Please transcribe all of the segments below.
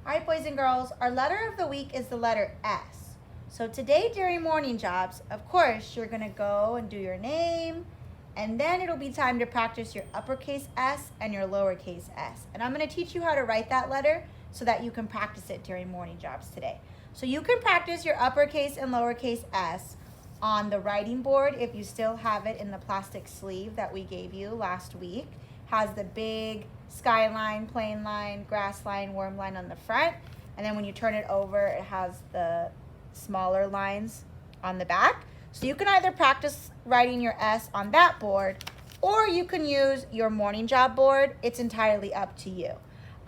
All right, boys and girls, our letter of the week is the letter S. So today during morning jobs, of course, you're gonna go and do your name, and then it'll be time to practice your uppercase S and your lowercase s. And I'm gonna teach you how to write that letter so that you can practice it during morning jobs today. So you can practice your uppercase and lowercase s on the writing board if you still have it in the plastic sleeve that we gave you last week. Has the big skyline, plain line, grass line, worm line on the front. And then when you turn it over, it has the smaller lines on the back. So you can either practice writing your S on that board, or you can use your morning job board. It's entirely up to you.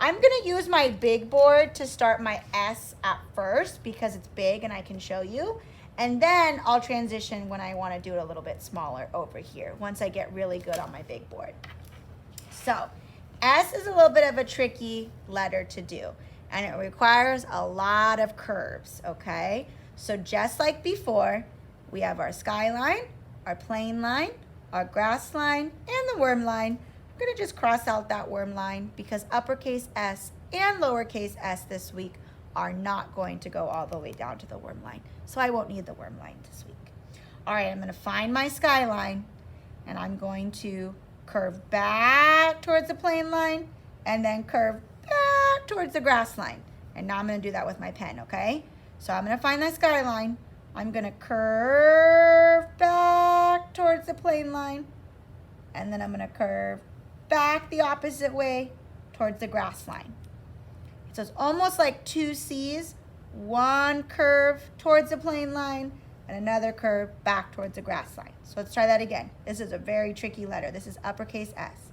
I'm gonna use my big board to start my S at first because it's big and I can show you. And then I'll transition when I wanna do it a little bit smaller over here, once I get really good on my big board. So, S is a little bit of a tricky letter to do, and it requires a lot of curves, okay? So just like before, we have our skyline, our plain line, our grass line, and the worm line. I'm gonna just cross out that worm line because uppercase S and lowercase s this week are not going to go all the way down to the worm line. So I won't need the worm line this week. All right, I'm gonna find my skyline, and I'm going to curve back towards the plain line and then curve back towards the grass line. And now I'm gonna do that with my pen, okay? So I'm gonna find that skyline. I'm gonna curve back towards the plain line, and then I'm gonna curve back the opposite way towards the grass line. So it's almost like two C's, one curve towards the plain line and another curve back towards the grass line. So let's try that again. This is a very tricky letter. This is uppercase S.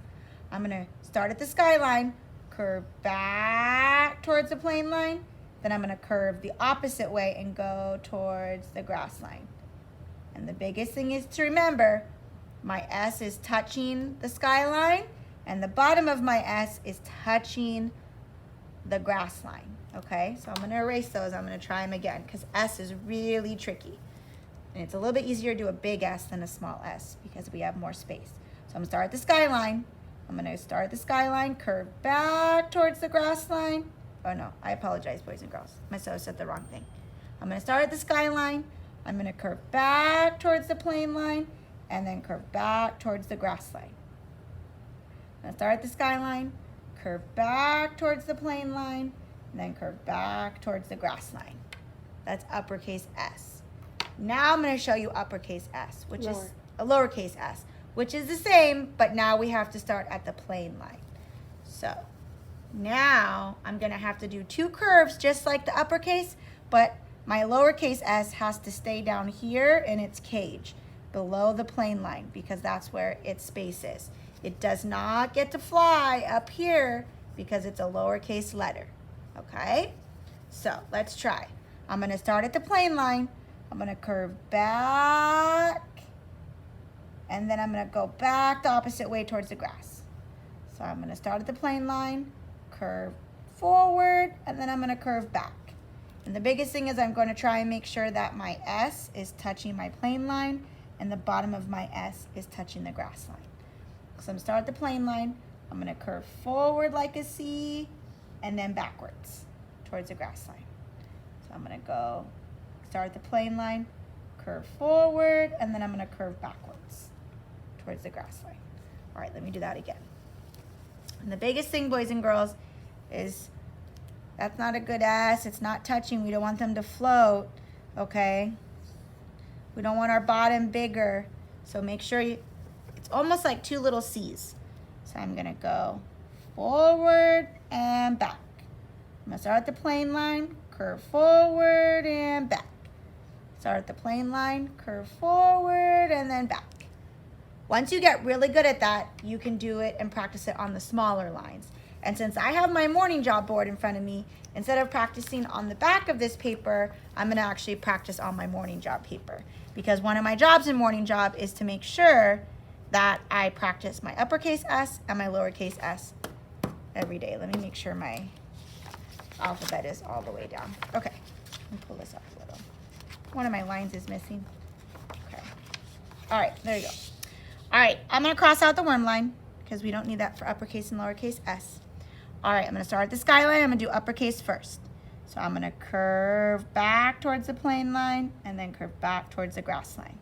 I'm gonna start at the skyline, curve back towards the plain line, then I'm gonna curve the opposite way and go towards the grass line. And the biggest thing is to remember, my S is touching the skyline and the bottom of my S is touching the grass line, okay? So I'm gonna erase those. I'm gonna try them again because S is really tricky. And it's a little bit easier to do a big S than a small s because we have more space. So I'm gonna start at the skyline. I'm gonna start at the skyline, curve back towards the grass line. Oh no, I apologize, boys and girls. I must have said the wrong thing. I'm gonna start at the skyline. I'm gonna curve back towards the plain line and then curve back towards the grass line. I'm gonna start at the skyline, curve back towards the plain line, and then curve back towards the grass line. That's uppercase S. Now I'm going to show you uppercase S, which is a lowercase s, which is the same, but now we have to start at the plain line. So now I'm going to have to do two curves just like the uppercase, but my lowercase s has to stay down here in its cage below the plain line because that's where its space is. It does not get to fly up here because it's a lowercase letter, okay? So let's try. I'm going to start at the plain line. I'm gonna curve back, and then I'm gonna go back the opposite way towards the grass. So I'm gonna start at the plain line, curve forward, and then I'm gonna curve back. And the biggest thing is I'm gonna try and make sure that my S is touching my plain line, and the bottom of my S is touching the grass line. So I'm gonna start at the plain line, I'm gonna curve forward like a C, and then backwards towards the grass line. So I'm gonna go start at the plain line, curve forward, and then I'm gonna curve backwards towards the grass line. All right, let me do that again. And the biggest thing, boys and girls, is that's not a good S. It's not touching. We don't want them to float, okay? We don't want our bottom bigger. So make sure it's almost like two little C's. So I'm gonna go forward and back. I'm gonna start at the plain line, curve forward and back. Start at the plain line, curve forward, and then back. Once you get really good at that, you can do it and practice it on the smaller lines. And since I have my morning job board in front of me, instead of practicing on the back of this paper, I'm gonna actually practice on my morning job paper. Because one of my jobs in morning job is to make sure that I practice my uppercase S and my lowercase s every day. Let me make sure my alphabet is all the way down. Okay, let me pull this up a little. One of my lines is missing. Okay. All right, there you go. All right, I'm gonna cross out the worm line because we don't need that for uppercase and lowercase s. All right, I'm gonna start at the skyline. I'm gonna do uppercase first. So I'm gonna curve back towards the plane line and then curve back towards the grass line.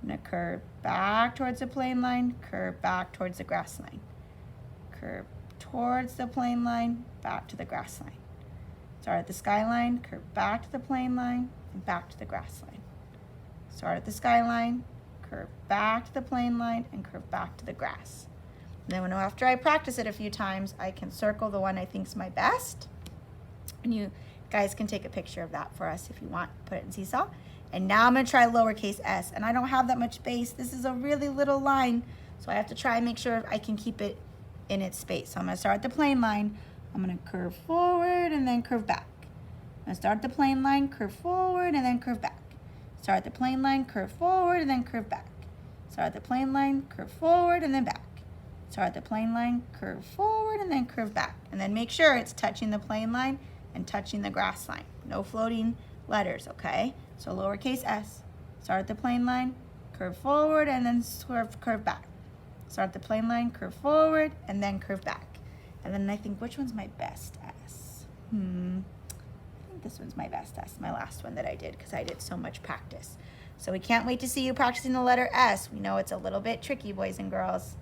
I'm gonna curve back towards the plane line, curve back towards the grass line. Curve towards the plane line, back to the grass line. Start at the skyline, curve back to the plane line, and back to the grass line. Start at the skyline, curve back to the plane line, and curve back to the grass. And then after I practice it a few times, I can circle the one I think is my best. And you guys can take a picture of that for us if you want. Put it in Seesaw. And now I'm going to try lowercase s. And I don't have that much space. This is a really little line, so I have to try and make sure I can keep it in its space. So I'm going to start at the plane line. I'm going to curve forward and then curve back. I'm going to start at the plane line, curve forward, and then curve back. Start at the plane line, curve forward, and then curve back. Start at the plane line, curve forward, and then back. Start at the plane line, curve forward, and then curve back. And then make sure it's touching the plane line and touching the grass line. No floating letters, okay? So lowercase s. Start at the plane line, curve forward, and then curve back. Start at the plane line, curve forward, and then curve back. And then I think, which one's my best s? I think this one's my best s, my last one that I did, because I did so much practice. So we can't wait to see you practicing the letter S. We know it's a little bit tricky, boys and girls.